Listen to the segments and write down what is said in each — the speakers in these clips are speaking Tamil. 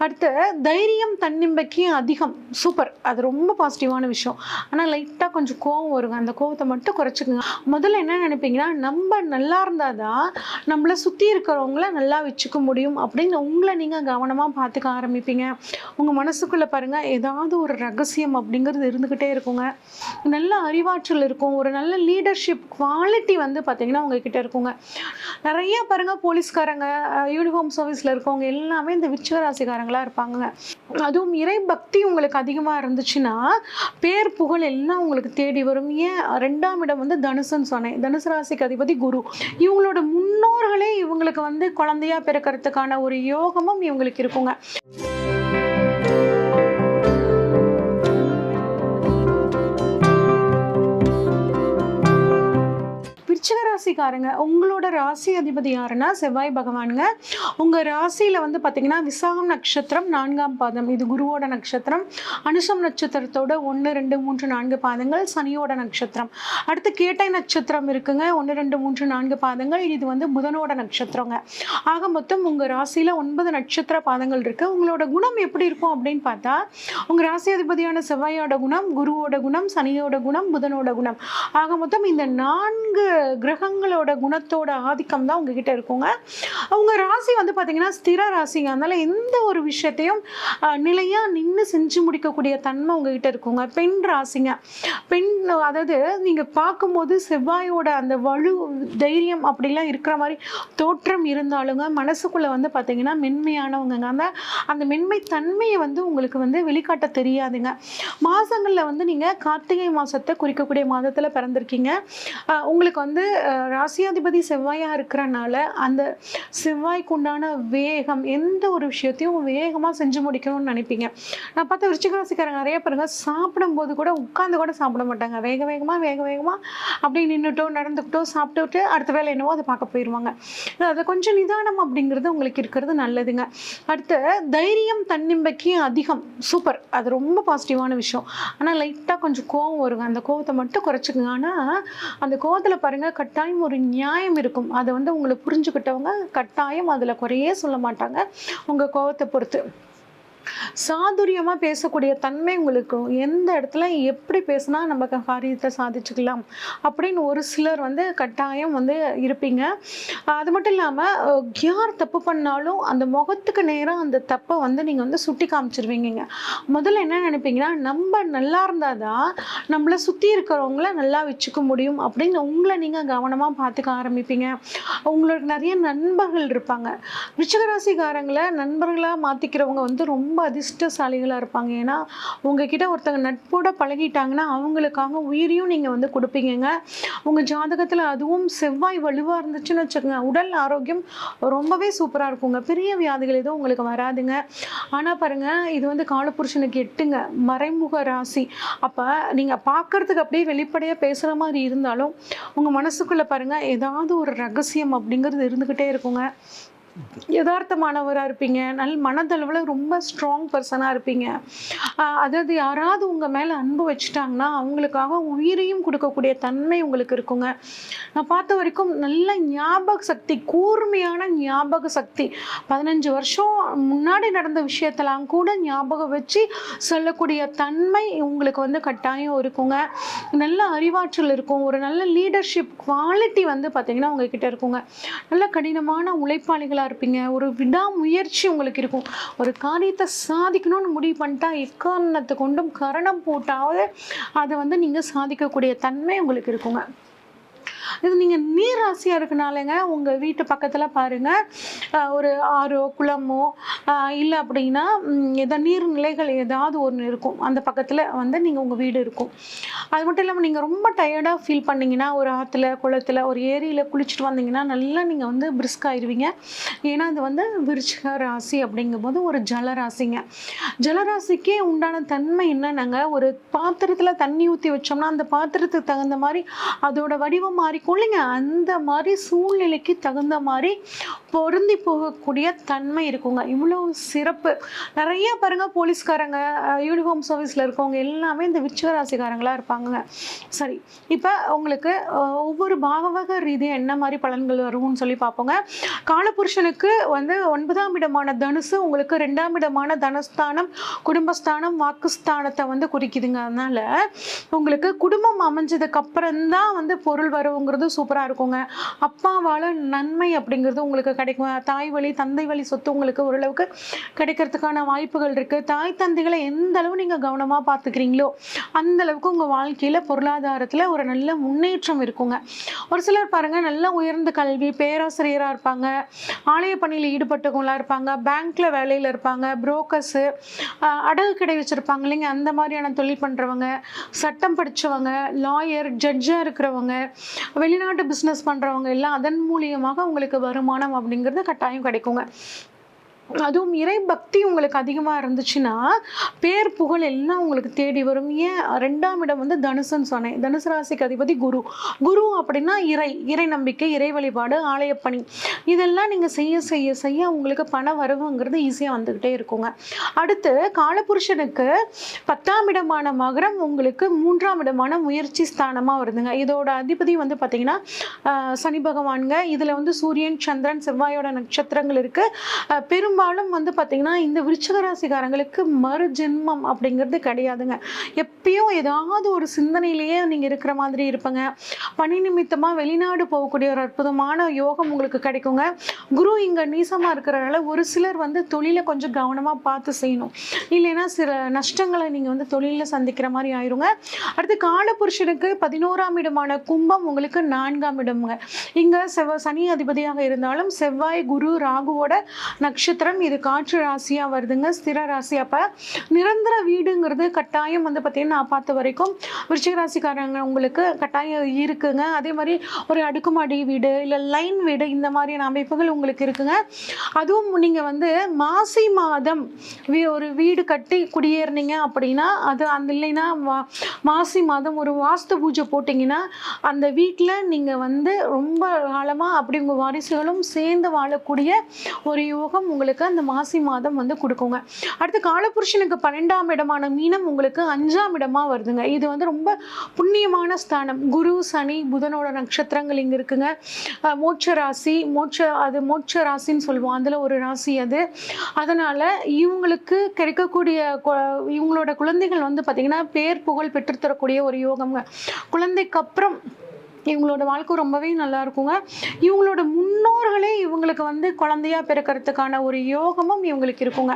அடுத்து தைரியம் தன்னம்பிக்கை அதிகம். சூப்பர். அது ரொம்ப பாசிட்டிவான விஷயம். ஆனால் லைட்டாக கொஞ்சம் கோவம் வருங்க. அந்த கோவத்தை மட்டும் குறைச்சிக்கோங்க. முதல்ல என்ன நினைப்பீங்கன்னா, நம்ம நல்லா இருந்தால் தான் நம்மளை சுற்றி இருக்கிறவங்கள நல்லா வச்சுக்க முடியும் அப்படின்னு உங்களை நீங்கள் கவனமாக பார்த்துக்க ஆரம்பிப்பீங்க. உங்கள் மனசுக்குள்ளே பாருங்கள், ஏதாவது ஒரு ரகசியம் அப்படிங்கிறது இருந்துக்கிட்டே இருக்குங்க. நல்ல அறிவாற்றல் இருக்கும். ஒரு நல்ல லீடர்ஷிப் குவாலிட்டி வந்து பார்த்திங்கன்னா உங்ககிட்ட இருக்குங்க. நிறைய பாருங்கள், போலீஸ்காரங்க, யூனிஃபார்ம் சர்வீஸில் இருக்கவங்க எல்லாமே இந்த விருச்சிக ராசிக்காரங்களாக இருப்பாங்க. அதுவும் இறை பக்தி உங்களுக்கு அதிகமாக இருந்துச்சுன்னா பேர் புகழ் எல்லாம் உங்களுக்கு தேடி வரும். ஏன் 2ஆம் இடம் வந்து தனுசுன்னு சொன்னேன். தனுசு ராசிக்கு அதிபதி குரு. இவங்களோட முன்னோர்களே இவங்களுக்கு வந்து குழந்தையா பிறக்கிறதுக்கான ஒரு யோகமும் இவங்களுக்கு இருக்குங்க. விருச்சிக ராசிக்காரங்க, உங்களோட ராசி அதிபதி யாருன்னா செவ்வாய் பகவானுங்க. உங்கள் ராசியில் வந்து பார்த்தீங்கன்னா விசாகம் நட்சத்திரம் 4ஆம் பாதம், இது குருவோட நட்சத்திரம். அனுஷம் நட்சத்திரத்தோட 1, 2, 3, 4 பாதங்கள் சனியோட நட்சத்திரம். அடுத்து கேட்டை நட்சத்திரம் இருக்குங்க, 1, 2, 3, 4 பாதங்கள், இது வந்து புதனோட நட்சத்திரங்க. ஆக மொத்தம் உங்கள் ராசியில் 9 நட்சத்திர பாதங்கள் இருக்குது. உங்களோட குணம் எப்படி இருக்கும் அப்படின்னு பார்த்தா, உங்கள் ராசி அதிபதியான செவ்வாயோட குணம், குருவோட குணம், சனியோட குணம், புதனோட குணம், ஆக மொத்தம் இந்த 4 கிரகங்களோட குணத்தோட ஆதிக்கம் தான் உங்ககிட்ட இருக்குங்க. உங்க ராசி வந்து பாத்தீங்கன்னா ஸ்திர ராசிங்க. அதனால எந்த ஒரு விஷயத்தையும் நிலையா நின்று செஞ்சு முடிக்கக்கூடிய தன்மை உங்ககிட்ட இருக்குங்க. பெண் ராசிங்க. பெண், அதாவது நீங்க பார்க்கும்போது செவ்வாயோட அந்த வலு தைரியம் அப்படிலாம் இருக்கிற மாதிரி தோற்றம் இருந்தாலுங்க, மனசுக்குள்ள வந்து பாத்தீங்கன்னா மென்மையானவங்க. அந்த மென்மை தன்மையை வந்து உங்களுக்கு வந்து வெளிக்காட்ட தெரியாதுங்க. மாசங்கள்ல வந்து நீங்க கார்த்திகை மாசத்தை குறிக்கக்கூடிய மாதத்துல பிறந்திருக்கீங்க. உங்களுக்கு வந்து ராசியாதிபதி செவ்வாயாக இருக்கிறனால அந்த செவ்வாய்க்கு உண்டான வேகம், எந்த ஒரு விஷயத்தையும் வேகமாக செஞ்சு முடிக்கணும்னு நினைப்பீங்க. நான் பார்த்த விருச்சிக ராசிக்காரங்க நிறைய பேருங்க சாப்பிடும்போது கூட உட்காந்து கூட சாப்பிட மாட்டாங்க. வேக வேகமாக அப்படி நின்றுட்டோ நடந்துக்கிட்டோ சாப்பிட்டுட்டு அடுத்த வேலை என்னவோ அதை பார்க்க போயிடுவாங்க. அது கொஞ்சம் நிதானம் அப்படிங்கிறது உங்களுக்கு இருக்கிறது நல்லதுங்க. அடுத்து தைரியம் தன்னம்பிக்கை அதிகம். சூப்பர். அது ரொம்ப பாசிட்டிவான விஷயம். ஆனால் லைட்டாக கொஞ்சம் கோவம் வருங்க. அந்த கோவத்தை மட்டும் குறைச்சிக்கோங்க. ஆனால் அந்த கோவத்தில் பாருங்க, கட்டாயம் ஒரு நியாயம் இருக்கும். அதை வந்து உங்களை புரிஞ்சுக்கிட்டவங்க கட்டாயம் அதில் குறையே சொல்ல மாட்டாங்க. உங்கள் கோவத்தை பொறுத்து சாதுரியமாக பேசக்கூடிய தன்மை உங்களுக்கு, எந்த இடத்துல எப்படி பேசினா நம்ம காரியத்தை சாதிச்சுக்கலாம் அப்படின்னு ஒரு சிலர் வந்து கட்டாயம் வந்து இருப்பீங்க. அது மட்டும் இல்லாமல் யார் தப்பு பண்ணாலும் அந்த முகத்துக்கு நேராக அந்த தப்பை வந்து நீங்கள் வந்து சுட்டி காமிச்சிருவீங்க. முதல்ல என்ன நினைப்பீங்கன்னா, நம்ம நல்லா இருந்தால் தான் நம்மளை சுற்றி இருக்கிறவங்கள நல்லா வச்சுக்க முடியும் அப்படின்னு உங்களை நீங்கள் கவனமாக பார்த்துக்க ஆரம்பிப்பீங்க. உங்களுக்கு நிறைய நண்பர்கள் இருப்பாங்க. விருச்சிகராசிக்காரங்களை நண்பர்களாக மாற்றிக்கிறவங்க வந்து ரொம்ப அதிர்ஷ்டசாலிகளாக இருப்பாங்க. ஏன்னா உங்ககிட்ட ஒருத்தங்க நட்போட பழகிட்டாங்கன்னா அவங்களுக்காக உயிரையும் நீங்கள் வந்து கொடுப்பீங்க. உங்கள் ஜாதகத்தில் அதுவும் செவ்வாய் வலுவாக இருந்துச்சுன்னு வச்சுக்கோங்க, உடல் ஆரோக்கியம் ரொம்பவே சூப்பராக இருக்குங்க. பெரிய வியாதிகள் எதுவும் உங்களுக்கு வராதுங்க. ஆனால் பாருங்கள், இது வந்து காலபுருஷனுக்கு 8ங்க, மறைமுக ராசி. அப்போ நீங்கள் பார்க்குறதுக்கு அப்படியே வெளிப்படையாக பேசுகிற மாதிரி இருந்தாலும் உங்கள் மனசுக்குள்ளே பாருங்கள், ஏதாவது ஒரு ரகசியம் அப்படிங்கிறது இருந்துக்கிட்டே இருக்குங்க. யதார்த்தமானவராக இருப்பீங்க. மனதளவில் ரொம்ப ஸ்ட்ராங் பர்சனாக இருப்பீங்க. அதாவது யாராவது உங்கள் மேலே அன்பு வச்சுட்டாங்கன்னா அவங்களுக்காக உயிரையும் கொடுக்கக்கூடிய தன்மை உங்களுக்கு இருக்குங்க. நான் பார்த்த வரைக்கும் நல்ல ஞாபக சக்தி, கூர்மையான ஞாபக சக்தி. 15 வருஷம் முன்னாடி நடந்த விஷயத்தெல்லாம் கூட ஞாபகம் வச்சு சொல்லக்கூடிய தன்மை உங்களுக்கு வந்து கட்டாயம் இருக்குங்க. நல்ல அறிவாற்றல் இருக்கும். ஒரு நல்ல லீடர்ஷிப் குவாலிட்டி வந்து பார்த்திங்கன்னா உங்ககிட்ட இருக்குங்க. நல்ல கடினமான உழைப்பாளிகளாக இருப்பீங்க. ஒரு விடாமுயற்சி உங்களுக்கு இருக்கும். ஒரு காரியத்தை சாதிக்கணும்னு முடிவு பண்ணிட்டா எக்காரணத்தை கொண்டும் கரணம் போட்டாவது அதை வந்து நீங்கள் சாதிக்கக்கூடிய தன்மை உங்களுக்கு இருக்குங்க. இது நீங்கள் நீர் ராசியாக இருக்கனாலங்க, உங்கள் வீட்டு பக்கத்தில் பாருங்கள் ஒரு ஆறோ குளமோ இல்லை அப்படின்னா நீர்நிலைகள் ஏதாவது ஒன்று இருக்கும். அந்த பக்கத்தில் வந்து நீங்கள் உங்கள் வீடு இருக்கும். அது மட்டும் இல்லாமல் நீங்கள் ரொம்ப டயர்டாக ஃபீல் பண்ணிங்கன்னா ஒரு ஆற்றுல, குளத்தில், ஒரு ஏரியில் குளிச்சுட்டு வந்தீங்கன்னா நல்லா நீங்கள் வந்து பிரிஸ்க் ஆயிடுவீங்க. ஏன்னா அது வந்து விருச்சிக ராசி அப்படிங்கும்போது ஒரு ஜலராசிங்க. ஜலராசிக்கே உண்டான தன்மை என்னன்னாங்க, ஒரு பாத்திரத்தில் தண்ணி ஊற்றி வச்சோம்னா அந்த பாத்திரத்துக்கு தகுந்த மாதிரி அதோட வடிவம் மாறி மாறிக்கும் இல்லைங்க, அந்த மாதிரி சூழ்நிலைக்கு தகுந்த மாதிரி பொருந்தி போகக்கூடிய தன்மை இருக்குங்க. இவ்வளோ சிறப்பு. நிறைய பாருங்க போலீஸ்காரங்க, யூனிஃபார்ம் சர்வீஸில் இருக்கவங்க எல்லாமே இந்த விருச்சிக ராசிக்காரங்களாக இருப்பாங்க. சரி, இப்போ உங்களுக்கு ஒவ்வொரு பாகவக ரீதியாக என்ன மாதிரி பலன்கள் வரும்னு சொல்லி பார்ப்போங்க. காலபுருஷனுக்கு வந்து 9ஆம் இடமான தனுசு உங்களுக்கு 2ஆம் இடமான தனஸ்தானம், குடும்பஸ்தானம், வாக்குஸ்தானத்தை வந்து குறிக்குதுங்க. அதனால உங்களுக்கு குடும்பம் அமைஞ்சதுக்கு அப்புறம் தான் வந்து பொருள் வரவுங்கிறது சூப்பராக இருக்குங்க. அப்பாவால் நன்மை அப்படிங்கிறது உங்களுக்கு கிடைக்கும். தாய் வழி தந்தை வழி சொத்து உங்களுக்கு ஓரளவுக்கு கிடைக்கிறதுக்கான வாய்ப்புகள் இருக்குது. தாய் தந்தைகளை எந்த அளவு நீங்கள் கவனமாக பார்த்துக்கிறீங்களோ அந்த அளவுக்கு உங்கள் வாழ்க்கையில் பொருளாதாரத்தில் ஒரு நல்ல முன்னேற்றம் இருக்குங்க. ஒரு சிலர் பாருங்கள், நல்ல உயர்ந்த கல்வி, பேராசிரியராக இருப்பாங்க, ஆலய பணியில் ஈடுபட்டவங்களாக இருப்பாங்க, பேங்க்கில் வேலையில் இருப்பாங்க, புரோக்கர்ஸு, அடகு கடை வச்சுருப்பாங்க இல்லைங்க, அந்த மாதிரியான தொழில் பண்ணுறவங்க, சட்டம் படித்தவங்க, லாயர், ஜட்ஜாக இருக்கிறவங்க, வெளிநாட்டு பிஸ்னஸ் பண்ணுறவங்க எல்லாம் அதன் மூலியமாக உங்களுக்கு வருமானம் அப்படிங்கிறது கட்டாயம் கிடைக்குங்க. அதுவும் இறை பக்தி உங்களுக்கு அதிகமாக இருந்துச்சுன்னா பேர் புகழ் எல்லாம் உங்களுக்கு தேடி வரும். ஏன் 2ஆம் இடம் வந்து தனுசுன்னு சொன்னேன். தனுசு ராசிக்கு அதிபதி குரு. குரு அப்படின்னா இறை நம்பிக்கை, இறை வழிபாடு, ஆலயப்பணி, இதெல்லாம் நீங்கள் செய்ய செய்ய செய்ய உங்களுக்கு பண வரவுங்கிறது ஈஸியாக வந்துக்கிட்டே இருக்குங்க. அடுத்து காலபுருஷனுக்கு 10ஆம் இடமான மகரம் உங்களுக்கு 3ஆம் இடமான முயற்சி ஸ்தானமாக வருதுங்க. இதோட அதிபதி வந்து பார்த்தீங்கன்னா சனி பகவானுங்க. இதில் வந்து சூரியன், சந்திரன், செவ்வாயோட நட்சத்திரங்கள் இருக்குது. பெரும்பாலும் வந்து பார்த்தீங்கன்னா இந்த விருச்சிக ராசிக்காரங்களுக்கு மறு ஜென்மம் அப்படிங்கிறது கிடையாதுங்க. எப்பயும் ஏதாவது ஒரு சிந்தனையிலேயே நீங்கள் இருக்கிற மாதிரி இருப்பங்க. பணி நிமித்தமாக வெளிநாடு போகக்கூடிய ஒரு அற்புதமான யோகம் உங்களுக்கு கிடைக்குங்க. குரு இங்கே நீசமாக இருக்கிறனால ஒரு சிலர் வந்து தொழிலை கொஞ்சம் கவனமாக பார்த்து செய்யணும், இல்லைன்னா சில நஷ்டங்களை நீங்கள் வந்து தொழிலில் சந்திக்கிற மாதிரி ஆயிருங்க. அடுத்து காலபுருஷனுக்கு 11ஆம் இடமான கும்பம் உங்களுக்கு 4ஆம் இடம்ங்க. இங்கே சனி அதிபதியாக இருந்தாலும் செவ்வாய், குரு, ராகுவோட நட்சத்திரம், இது காற்று ராசியா வருதுங்க, ஸ்திர ராசி. அப்ப நிரந்தர வீடுங்கிறது கட்டாயம் வந்து பார்த்தீங்கன்னா நான் பார்த்த வரைக்கும் விருச்சிக ராசிக்காரங்க உங்களுக்கு கட்டாயம் இருக்குங்க. அதே மாதிரி ஒரு அடுக்குமாடி வீடு இல்லை லைன் வீடு இந்த மாதிரியான அமைப்புகள் உங்களுக்கு இருக்குங்க. அதுவும் நீங்கள் வந்து மாசி மாதம் ஒரு வீடு கட்டி குடியேறினீங்க அப்படின்னா அது அந்த இல்லைன்னா மாசி மாதம் ஒரு வாஸ்து பூஜை போட்டிங்கன்னா அந்த வீட்டில் நீங்கள் வந்து ரொம்ப காலமாக அப்படி உங்கள் வாரிசுகளும் சேர்ந்து வாழக்கூடிய ஒரு யோகம் உங்களுக்கு அந்த மாசி மாதம் வந்து கொடுக்குங்க. அடுத்து காலபுருஷனுக்கு 12ஆம் இடமான மீனம் உங்களுக்கு 5ஆம் இடமா வருதுங்க. இது வந்து ரொம்ப புண்ணியமான ஸ்தானம். குரு, சனி, புதனோட நட்சத்திரங்கள் இங்கே இருக்குங்க. மோட்ச ராசி, மோட்ச ராசின்னு சொல்லுவோம், அதில் ஒரு ராசி அது. அதனால் இவங்களுக்கு கிடைக்கக்கூடிய இவங்களோட குழந்தைகள் வந்து பார்த்திங்கன்னா பேர் புகழ் பெற்றுத்தரக்கூடிய ஒரு யோகம்ங்க. குழந்தைக்கு அப்புறம் இவங்களோட வாழ்க்கை ரொம்பவே நல்லா இருக்குங்க. இவங்களோட முன்னோர்களே இவங்களுக்கு வந்து குழந்தையா பிறக்கிறதுக்கான ஒரு யோகமும் இவங்களுக்கு இருக்குங்க.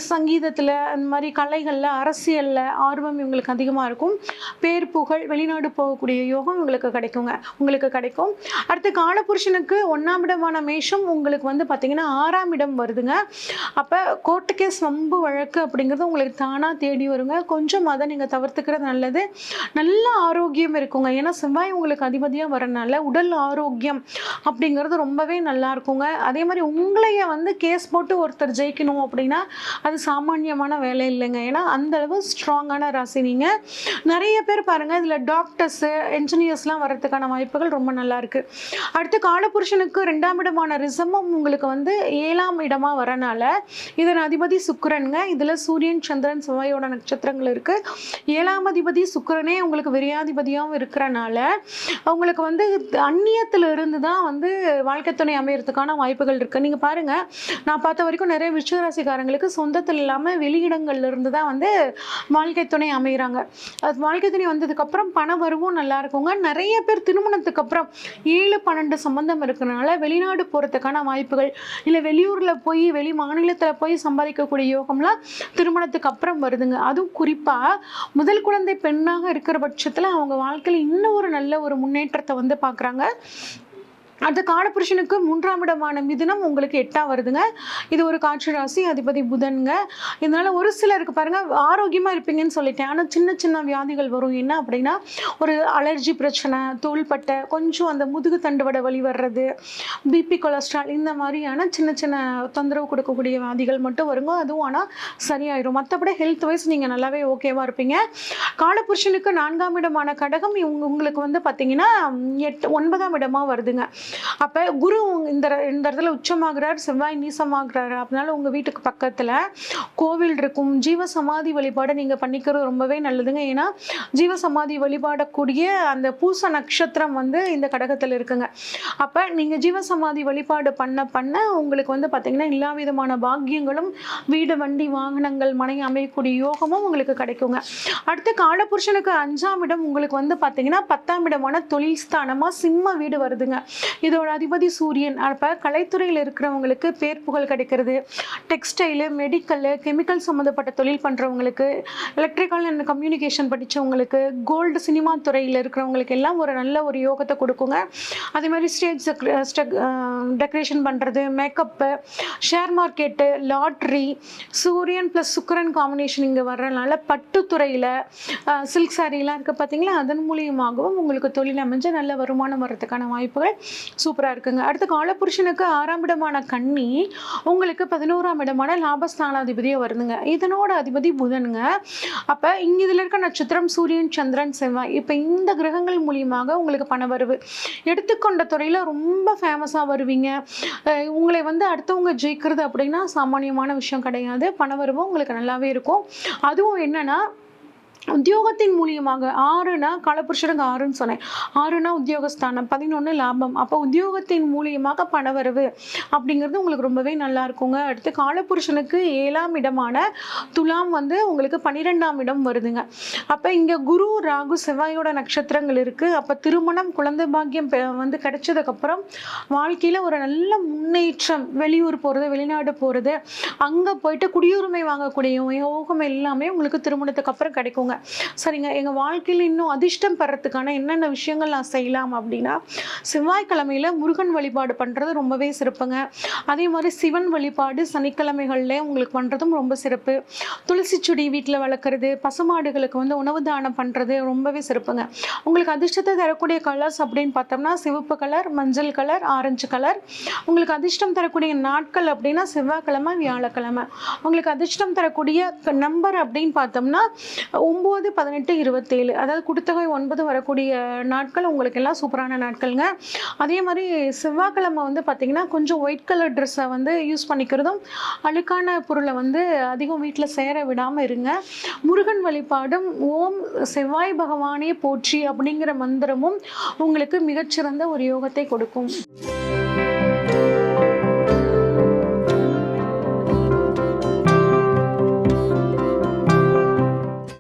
சங்கீதத்தில் அந்த மாதிரி கலைகளில், அரசியலில் ஆர்வம் இவங்களுக்கு அதிகமாக இருக்கும். பேர் புகழ், வெளிநாடு போகக்கூடிய யோகம் உங்களுக்கு கிடைக்கும். அடுத்து காலபுருஷனுக்கு 1ஆம் இடமான மேஷம் உங்களுக்கு வந்து பார்த்தீங்கன்னா 6ஆம் இடம் வருதுங்க. அப்போ கோர்ட்டு கேஸ், வம்பு வழக்கு அப்படிங்கிறது உங்களுக்கு தானாக தேடி வருங்க. கொஞ்சம் அதை நீங்கள் தவிர்த்துக்கிறது நல்லது. நல்ல ஆரோக்கியம் இருக்குங்க. ஏன்னா செவ்வாய் உங்களுக்கு அதிபதியாக வரனால உடல் ஆரோக்கியம் அப்படிங்கிறது ரொம்பவே நல்லா இருக்குங்க. அதே மாதிரி உங்களைய வந்து கேஸ் போட்டு ஒருத்தர் ஜெயிக்கணும் அப்படின்னா அது சாமானியமான வேலை இல்லைங்க. ஏன்னா அந்த அளவு ஸ்ட்ராங்கான ராசி நீங்கள். நிறைய பேர் பாருங்கள் இதில் டாக்டர்ஸு, என்ஜினியர்ஸ்லாம் வர்றதுக்கான வாய்ப்புகள் ரொம்ப நல்லா இருக்குது. அடுத்து காலபுருஷனுக்கு 2ஆம் இடமான ரிசமம் உங்களுக்கு வந்து 7ஆம் இடமாக வரனால இதன் அதிபதி சுக்கிரனுங்க. இதில் சூரியன், சந்திரன், செவ்வாயோட நட்சத்திரங்கள் இருக்குது. 7ஆம் அதிபதி சுக்கிரனே உங்களுக்கு விரையாதிபதியாகவும் இருக்கிறனால உங்களுக்கு வந்து அந்நியத்தில் இருந்து தான் வந்து வாழ்க்கை துணை அமையறதுக்கான வாய்ப்புகள் இருக்குது. நீங்கள் பாருங்கள், நான் பார்த்த வரைக்கும் நிறைய விருச்சிக ராசிக்காரங்களுக்கு சொந்தத்தில் இல்லாமல் வெளியிடங்கள்ல இருந்து தான் வந்து வாழ்க்கை துணை அமைகிறாங்க. அது வாழ்க்கை துணை வந்ததுக்கப்புறம் பண வரவும் நல்லா இருக்குங்க. நிறைய பேர் திருமணத்துக்கு அப்புறம் 7-12 சம்பந்தம் இருக்கிறனால வெளிநாடு போகிறதுக்கான வாய்ப்புகள், இல்லை வெளியூரில் போய் வெளி மாநிலத்தில் போய் சம்பாதிக்கக்கூடிய யோகம்லாம் திருமணத்துக்கு அப்புறம் வருதுங்க. அதுவும் குறிப்பாக முதல் குழந்தை பெண்ணாக இருக்கிற பட்சத்தில் அவங்க வாழ்க்கையில் இன்னும் ஒரு நல்ல ஒரு முன்னேற்றத்தை வந்து பார்க்குறாங்க. அந்த காலபுருஷனுக்கு 3ஆம் இடமான மிதுனம் உங்களுக்கு 8ஆ வருதுங்க. இது ஒரு காற்று ராசி, அதிபதி புதன்ங்க. இதனால ஒரு சிலருக்கு பாருங்க ஆரோக்கியமா இருப்பீங்கன்னு சொல்லிட்டேன். ஆனா சின்ன சின்ன வியாதிகள் வரும். என்ன அப்படின்னா, ஒரு அலர்ஜி பிரச்சனை, தோள்பட்டை, கொஞ்சம் அந்த முதுகு தண்டுவட வலி வர்றது, பிபி, கொலஸ்ட்ரால் இந்த மாதிரியான சின்ன சின்ன தொந்தரவு கொடுக்கக்கூடிய வியாதிகள் மட்டும் வருங்க. அதுவும் ஆனால் சரியாயிரும். மற்றபடி ஹெல்த் வைஸ் நீங்கள் நல்லாவே ஓகேவா இருப்பீங்க. காலபுருஷனுக்கு 4ஆம் இடமான கடகம் உங்களுக்கு வந்து பார்த்தீங்கன்னா 9ஆம் இடமா வருதுங்க. அப்போ குரு இந்த இடத்துல உச்சமாகிறார், செவ்வாய் நீசமாகிறாரு. அதனால உங்கள் வீட்டுக்கு பக்கத்தில் கோவில் இருக்கும். ஜீவசமாதி வழிபாடு நீங்கள் பண்ணிக்கிறது ரொம்பவே நல்லதுங்க. ஏன்னா ஜீவசமாதி வழிபாடக்கூடிய அந்த பூச நட்சத்திரம் வந்து இந்த கடகத்தில் இருக்குங்க. அப்போ நீங்கள் ஜீவசமாதி வழிபாடு பண்ண உங்களுக்கு வந்து பார்த்தீங்கன்னா எல்லா விதமான பாக்கியங்களும், வீடு, வண்டி, வாகனங்கள், மனை அமையக்கூடிய யோகமும் உங்களுக்கு கிடைக்குங்க. அடுத்து காலபுருஷனுக்கு 5ஆம் இடம் உங்களுக்கு வந்து பார்த்தீங்கன்னா 10ஆம் இடமான தொழில் ஸ்தானமாக சிம்ம வீடு வருதுங்க. இதோட அதிபதி சூரியன். அப்போ கலைத்துறையில் இருக்கிறவங்களுக்கு பேர் புகழ் கிடைக்கிறது, டெக்ஸ்டைலு, மெடிக்கல், கெமிக்கல் சம்மந்தப்பட்ட தொழில் பண்ணுறவங்களுக்கு, எலக்ட்ரிக்கல் அண்ட் கம்யூனிகேஷன் படித்தவங்களுக்கு, கோல்டு சினிமா துறையில் இருக்கிறவங்களுக்கு எல்லாம் ஒரு நல்ல ஒரு யோகத்தை கொடுக்குங்க. அதே மாதிரி ஸ்டேஜ் டெக்கரேஷன் பண்ணுறது, மேக்கப்பு, ஷேர் மார்க்கெட்டு, லாட்ரி, சூரியன் ப்ளஸ் சுக்கிரன் காம்பினேஷன் இங்கே வர்றதுனால பட்டுத்துறையில் சில்க் சாரீலாம் இருக்குது பார்த்தீங்களா, அதன் மூலியமாகவும் உங்களுக்கு தொழில் அமைஞ்சு நல்ல வருமானம் வர்றதுக்கான வாய்ப்புகள் சூப்பராக இருக்குங்க. அடுத்து காலபுருஷனுக்கு 6ஆம் இடமான கன்னி உங்களுக்கு 11ஆம் இடமான லாபஸ்தானாதிபதியாக வருதுங்க. இதனோட அதிபதி புதனுங்க. அப்போ இங்கே இதில் இருக்க நட்சத்திரம் சூரியன், சந்திரன், செவ்வாய். இப்போ இந்த கிரகங்கள் மூலியமாக உங்களுக்கு பணவரவு, எடுத்துக்கொண்ட துறையில் ரொம்ப ஃபேமஸாக வருவீங்க. உங்களை வந்து அடுத்தவங்க ஜெயிக்கிறது அப்படின்னா சாமானியமான விஷயம் கிடையாது. பணவரவும் உங்களுக்கு நல்லாவே இருக்கும். அதுவும் என்னன்னா உத்தியோகத்தின் மூலியமாக 6னா காலபுருஷனுக்கு 6ன்னு சொன்னேன். 6னா உத்தியோகஸ்தானம், 11 லாபம். அப்போ உத்தியோகத்தின் மூலியமாக பணவரவு அப்படிங்கிறது உங்களுக்கு ரொம்பவே நல்லா இருக்குங்க. அடுத்து காலபுருஷனுக்கு 7ஆம் இடமான துலாம் வந்து உங்களுக்கு 12ஆம் இடம் வருதுங்க. அப்போ இங்கே குரு, ராகு, செவ்வாயோட நட்சத்திரங்கள் இருக்குது. அப்போ திருமணம், குழந்தை பாக்கியம் வந்து கிடைச்சதுக்கப்புறம் வாழ்க்கையில் ஒரு நல்ல முன்னேற்றம், வெளியூர் போகிறது, வெளிநாடு போகிறது, அங்கே போயிட்டு குடியுரிமை வாங்கக்கூடிய யோகம் எல்லாமே உங்களுக்கு திருமணத்துக்கு அப்புறம் கிடைக்குங்க. சரிங்க, எங்கள் வாழ்க்கையில் இன்னும் அதிர்ஷ்டம் பெறத்துக்கான என்னென்ன விஷயங்கள் நான் செய்யலாம் அப்படின்னா, செவ்வாய்க்கிழமையில் முருகன் வழிபாடு பண்ணுறது ரொம்பவே சிறப்புங்க. அதே மாதிரி சிவன் வழிபாடு சனிக்கிழமைகள்ல உங்களுக்கு பண்ணுறதும் ரொம்ப சிறப்பு. துளசி செடி வீட்டில் வளர்க்குறது, பசுமாடுகளுக்கு வந்து உணவு தானம் பண்ணுறது ரொம்பவே சிறப்புங்க. உங்களுக்கு அதிர்ஷ்டத்தை தரக்கூடிய கலர்ஸ் அப்படின்னு பார்த்தோம்னா சிவப்பு கலர், மஞ்சள் கலர், ஆரஞ்சு கலர். உங்களுக்கு அதிர்ஷ்டம் தரக்கூடிய நாட்கள் அப்படின்னா செவ்வாய்க்கிழமை, வியாழக்கிழமை. உங்களுக்கு அதிர்ஷ்டம் தரக்கூடிய நம்பர் அப்படின்னு பார்த்தோம்னா 9, 18, 27. அதாவது குடுத்தொகை 9 வரக்கூடிய நாட்கள் உங்களுக்கு எல்லாம் சூப்பரான நாட்கள்ங்க. அதே மாதிரி செவ்வாய்க்கிழமை வந்து பார்த்தீங்கன்னா கொஞ்சம் ஒயிட் கலர் ட்ரெஸ்ஸை வந்து யூஸ் பண்ணிக்கிறதும், அழுக்கான பொருளை வந்து அதிகம் வீட்டில் சேர விடாமல் இருங்க. முருகன் வழிபாடும், ஓம் செவ்வாய் பகவானே போற்றி அப்படிங்கிற மந்திரமும் உங்களுக்கு மிகச்சிறந்த ஒரு யோகத்தை கொடுக்கும்.